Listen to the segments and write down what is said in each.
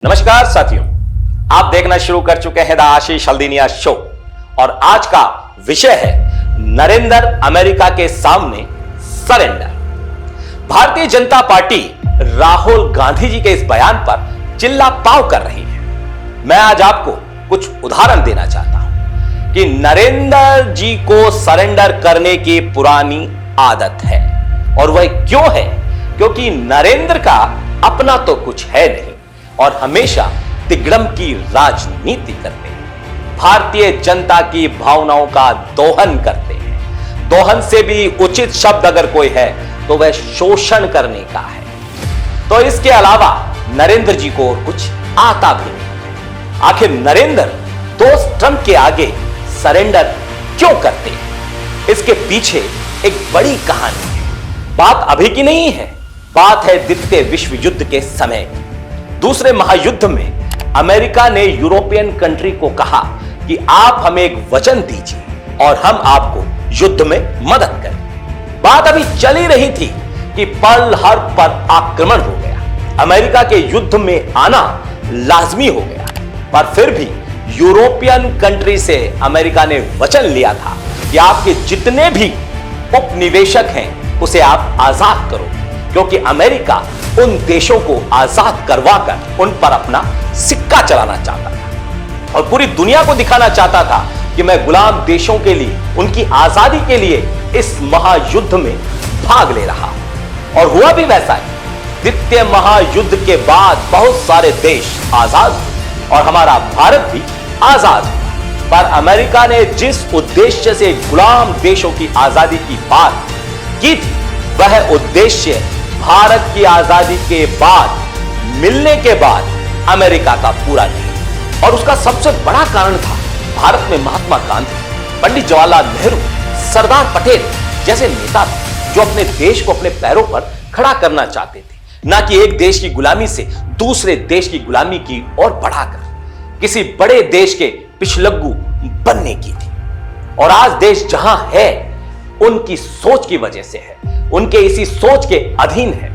नमस्कार साथियों, आप देखना शुरू कर चुके हैं द आशीष हल्दीनिया शो और आज का विषय है नरेंद्र अमेरिका के सामने सरेंडर। भारतीय जनता पार्टी राहुल गांधी जी के इस बयान पर चिल्ला पाव कर रही है। मैं आज आपको कुछ उदाहरण देना चाहता हूं कि नरेंद्र जी को सरेंडर करने की पुरानी आदत है और वह क्यों है, क्योंकि नरेंद्र का अपना तो कुछ है नहीं और हमेशा तिगड़म की राजनीति करते हैं। भारतीय जनता की भावनाओं का दोहन करते हैं। दोहन से भी उचित शब्द अगर कोई है तो वह शोषण करने का है। तो इसके अलावा नरेंद्र जी को और कुछ आता भी नहीं है। आखिर नरेंद्र दोस्त ट्रंप के आगे सरेंडर क्यों करते हैं? इसके पीछे एक बड़ी कहानी है। बात अभी की नहीं है, बात है द्वितीय विश्व युद्ध के समय। दूसरे महायुद्ध में अमेरिका ने यूरोपियन कंट्री को कहा कि आप हमें एक वचन दीजिए और हम आपको युद्ध में मदद करें। बात अभी चली रही थी कि पर्ल हार्बर पर आक्रमण हो गया। अमेरिका के युद्ध में आना लाजमी हो गया, पर फिर भी यूरोपियन कंट्री से अमेरिका ने वचन लिया था कि आपके जितने भी उपनिवेशक हैं उसे आप आजाद करो, क्योंकि अमेरिका उन देशों को आजाद करवाकर उन पर अपना सिक्का चलाना चाहता था और पूरी दुनिया को दिखाना चाहता था कि मैं गुलाम देशों के लिए, उनकी आजादी के लिए इस महायुद्ध में भाग ले रहा हूं। और हुआ भी वैसा ही। द्वितीय महायुद्ध के बाद बहुत सारे देश आजाद हुए और हमारा भारत भी आजाद हुआ, पर अमेरिका ने जिस उद्देश्य से गुलाम देशों की आजादी की बात की थी, वह उद्देश्य भारत की आजादी के बाद, मिलने के बाद अमेरिका का पूरा नहीं। और उसका सबसे बड़ा कारण था भारत में महात्मा गांधी, पंडित जवाहरलाल नेहरू, सरदार पटेल जैसे नेता जो अपने देश को अपने पैरों पर खड़ा करना चाहते थे, ना कि एक देश की गुलामी से दूसरे देश की गुलामी की ओर बढ़ाकर किसी बड़े देश के पिछलग्गू बनने की थी। और आज देश जहां है उनकी सोच की वजह से है, उनके इसी सोच के अधीन है।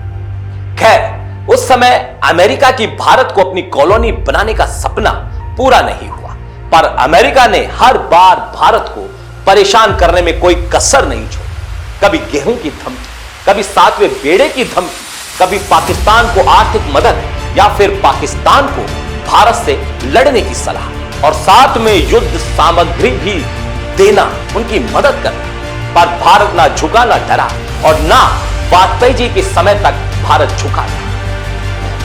खैर, उस समय अमेरिका की भारत को अपनी कॉलोनी बनाने का सपना पूरा नहीं हुआ, पर अमेरिका ने हर बार भारत को परेशान करने में कोई कसर नहीं छोड़ी। कभी गेहूं की धमकी, कभी 7वें बेड़े की धमकी, कभी पाकिस्तान को आर्थिक मदद या फिर पाकिस्तान को भारत से लड़ने की सलाह और साथ में युद्ध सामग्री भी देना, उनकी मदद करना। पर भारत ना झुका, ना डरा और ना वाजपेयी जी के समय तक भारत झुका था।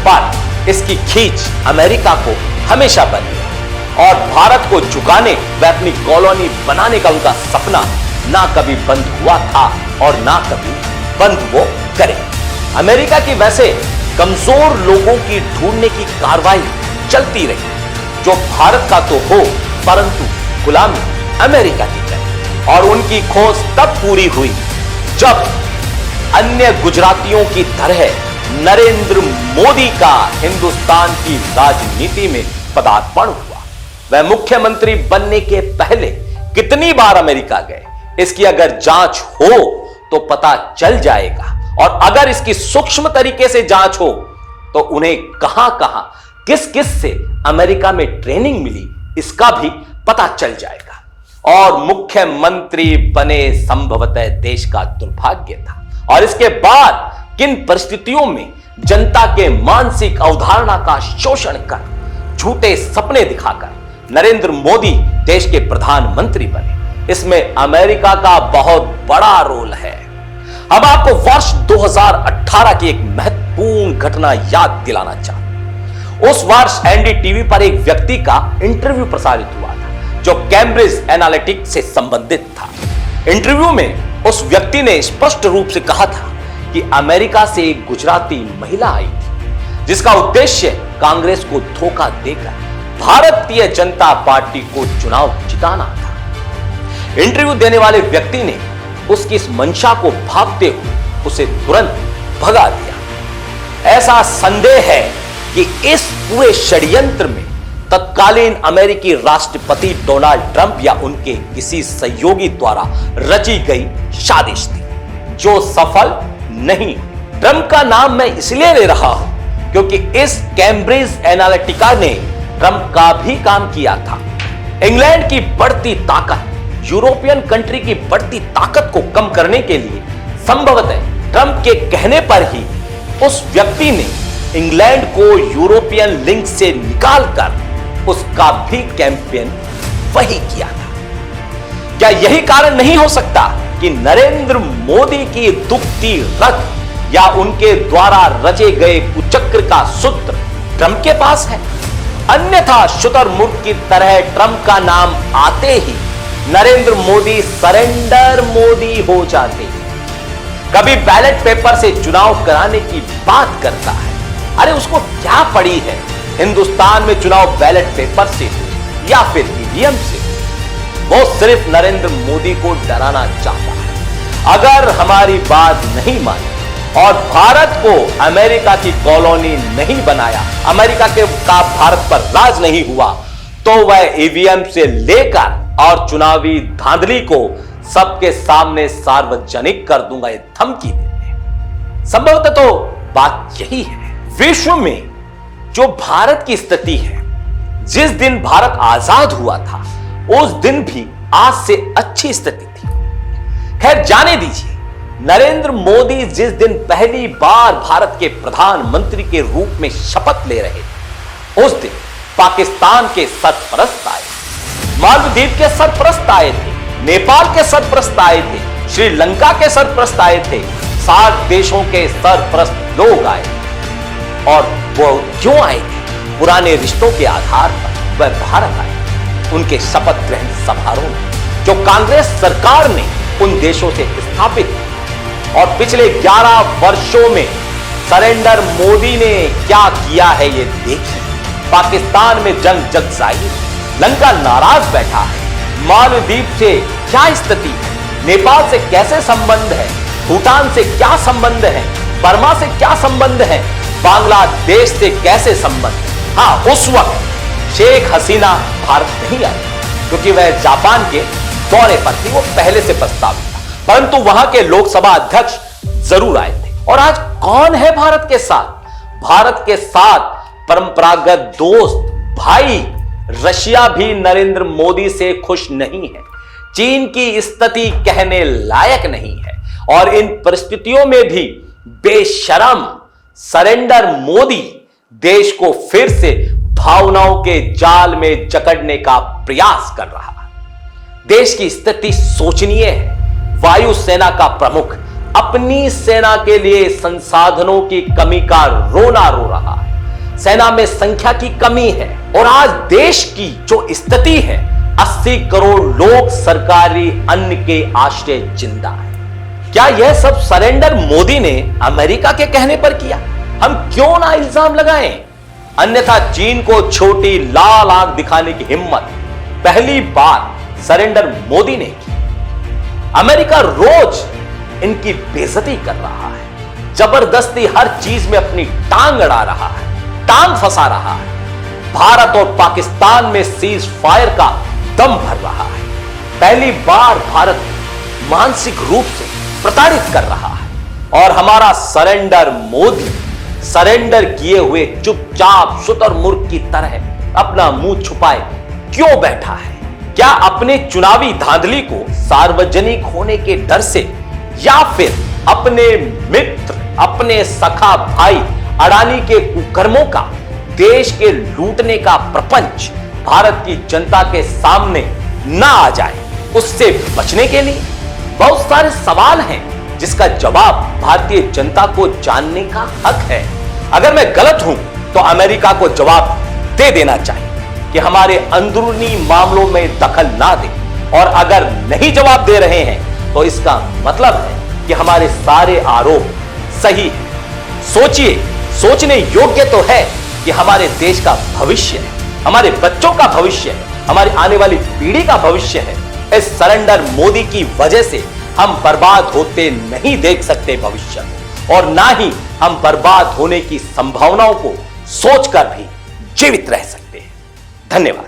पर इसकी खींच अमेरिका को हमेशा बनी और भारत को झुकाने व अपनी कॉलोनी बनाने का उनका सपना ना कभी बंद हुआ था और ना कभी बंद वो करे। अमेरिका की वैसे कमजोर लोगों की ढूंढने की कार्रवाई चलती रही, जो भारत का तो हो परंतु गुलामी अमेरिका की करे। और उनकी खोज तब पूरी हुई जब अन्य गुजरातियों की तरह नरेंद्र मोदी का हिंदुस्तान की राजनीति में पदार्पण हुआ। वह मुख्यमंत्री बनने के पहले कितनी बार अमेरिका गए, इसकी अगर जांच हो तो पता चल जाएगा। और अगर इसकी सूक्ष्म तरीके से जांच हो तो उन्हें कहां कहां, किस किस से अमेरिका में ट्रेनिंग मिली, इसका भी पता चल जाएगा। और मुख्यमंत्री बने संभवतः देश का दुर्भाग्य था। और इसके बाद किन परिस्थितियों में जनता के मानसिक अवधारणा का शोषण कर, झूठे सपने दिखाकर नरेंद्र मोदी देश के प्रधानमंत्री बने, इसमें अमेरिका का बहुत बड़ा रोल है। अब आपको वर्ष 2018 की एक महत्वपूर्ण घटना याद दिलाना चाहता हूं। उस वर्ष एनडीटीवी पर एक व्यक्ति का इंटरव्यू प्रसारित हुआ था जो कैम्ब्रिज एनालिटिक्स से संबंधित था। इंटरव्यू में उस व्यक्ति ने स्पष्ट रूप से कहा था कि अमेरिका से एक गुजराती महिला आई थी जिसका उद्देश्य कांग्रेस को धोखा देकर भारतीय जनता पार्टी को चुनाव जिताना था। इंटरव्यू देने वाले व्यक्ति ने उसकी इस मंशा को भांपते हुए उसे तुरंत भगा दिया। ऐसा संदेह है कि इस पूरे षड्यंत्र में तत्कालीन अमेरिकी राष्ट्रपति डोनाल्ड ट्रंप या उनके किसी सहयोगी द्वारा रची गई साजिश थी जो सफल नहीं। ट्रंप का नाम मैं इसलिए ले रहा हूं क्योंकि इस कैम्ब्रिज एनालिटिका ने ट्रंप का भी काम किया था। इंग्लैंड की बढ़ती ताकत, यूरोपियन कंट्री की बढ़ती ताकत को कम करने के लिए संभवतः ट्रंप के कहने पर ही उस व्यक्ति ने इंग्लैंड को यूरोपियन लिंक से निकालकर उसका भी कैंपेन वही किया था। क्या यही कारण नहीं हो सकता कि नरेंद्र मोदी की दुखती रग या उनके द्वारा रचे गए कुचक्र का सूत्र ट्रंप के पास है? अन्यथा शुतुरमुर्ग की तरह ट्रंप का नाम आते ही नरेंद्र मोदी सरेंडर मोदी हो जाते। कभी बैलेट पेपर से चुनाव कराने की बात करता है। अरे उसको क्या पड़ी है हिंदुस्तान में चुनाव बैलेट पेपर से या फिर ईवीएम से? वो सिर्फ नरेंद्र मोदी को डराना चाहता है। अगर हमारी बात नहीं मानी और भारत को अमेरिका की कॉलोनी नहीं बनाया, अमेरिका का भारत पर राज नहीं हुआ, तो वह ईवीएम से लेकर और चुनावी धांधली को सबके सामने सार्वजनिक कर दूंगा, ये धमकी देते हैं। संभवतः तो बात यही है। विश्व में जो भारत की स्थिति है, जिस दिन भारत आजाद हुआ था उस दिन भी आज से अच्छी स्थिति थी। खैर जाने दीजिए, नरेंद्र मोदी जिस दिन पहली बार भारत के प्रधानमंत्री के रूप में शपथ ले रहे थे, उस दिन पाकिस्तान के सरपरस्त आए, मालदीव के सरपरस्त आए थे, नेपाल के सरपरस्त आए थे, श्रीलंका के सरपरस्त आए थे, 60 देशों के सरपरस्त लोग आए। और वो क्यों आए थे? पुराने रिश्तों के आधार पर वह भारत आए। उनके शपथ ग्रहण समारोह में जो कांग्रेस सरकार ने उन देशों से स्थापित किया और पिछले 11 वर्षों में सरेंडर मोदी ने क्या किया है ये देखिए। पाकिस्तान में जंग जग जाहिर, लंका नाराज बैठा है, मालदीव से क्या स्थिति है, नेपाल से कैसे संबंध है, भूटान से क्या संबंध है, बर्मा से क्या संबंध है, बांग्लादेश से कैसे संबंध। हाँ, उस वक्त शेख हसीना भारत नहीं आई क्योंकि वह जापान के दौरे पर थी, वो पहले से प्रस्तावित था, परंतु वहां के लोकसभा अध्यक्ष जरूर आए थे। और आज कौन है भारत के साथ? भारत के साथ परंपरागत दोस्त भाई रशिया भी नरेंद्र मोदी से खुश नहीं है। चीन की स्थिति कहने लायक नहीं है और इन परिस्थितियों में भी बेशरम सरेंडर मोदी देश को फिर से भावनाओं के जाल में जकड़ने का प्रयास कर रहा है। देश की स्थिति शोचनीय है। वायुसेना का प्रमुख अपनी सेना के लिए संसाधनों की कमी का रोना रो रहा है। सेना में संख्या की कमी है और आज देश की जो स्थिति है, 80 करोड़ लोग सरकारी अन्न के आश्रय जिंदा है। क्या यह सब सरेंडर मोदी ने अमेरिका के कहने पर किया? हम क्यों ना इल्जाम लगाएं? अन्यथा चीन को छोटी लाल आंख दिखाने की हिम्मत पहली बार सरेंडर मोदी ने की। अमेरिका रोज इनकी बेइज्जती कर रहा है, जबरदस्ती हर चीज में अपनी टांग अड़ा रहा है, टांग फंसा रहा है। भारत और पाकिस्तान में सीज फायर का दम भर रहा है। पहली बार भारत मानसिक रूप से प्रताड़ित कर रहा है और हमारा सरेंडर मोदी सरेंडर किए हुए चुपचाप शुतुरमुर्ग की तरह अपना मुंह छुपाए क्यों बैठा है? क्या अपने चुनावी धांधली को सार्वजनिक होने के डर से, या फिर अपने मित्र, अपने सखा भाई अडानी के कुकर्मों का, देश के लूटने का प्रपंच भारत की जनता के सामने ना आ जाए, उससे बचने के लिए? बहुत सारे सवाल हैं जिसका जवाब भारतीय जनता को जानने का हक है। अगर मैं गलत हूं तो अमेरिका को जवाब दे देना चाहिए कि हमारे अंदरूनी मामलों में दखल ना दे, और अगर नहीं जवाब दे रहे हैं तो इसका मतलब है कि हमारे सारे आरोप सही हैं। सोचिए, सोचने योग्य तो है कि हमारे देश का भविष्य है, हमारे बच्चों का भविष्य है, हमारी आने वाली पीढ़ी का भविष्य है। इस सरेंडर मोदी की वजह से हम बर्बाद होते नहीं देख सकते भविष्य में, और ना ही हम बर्बाद होने की संभावनाओं को सोचकर भी जीवित रह सकते हैं। धन्यवाद।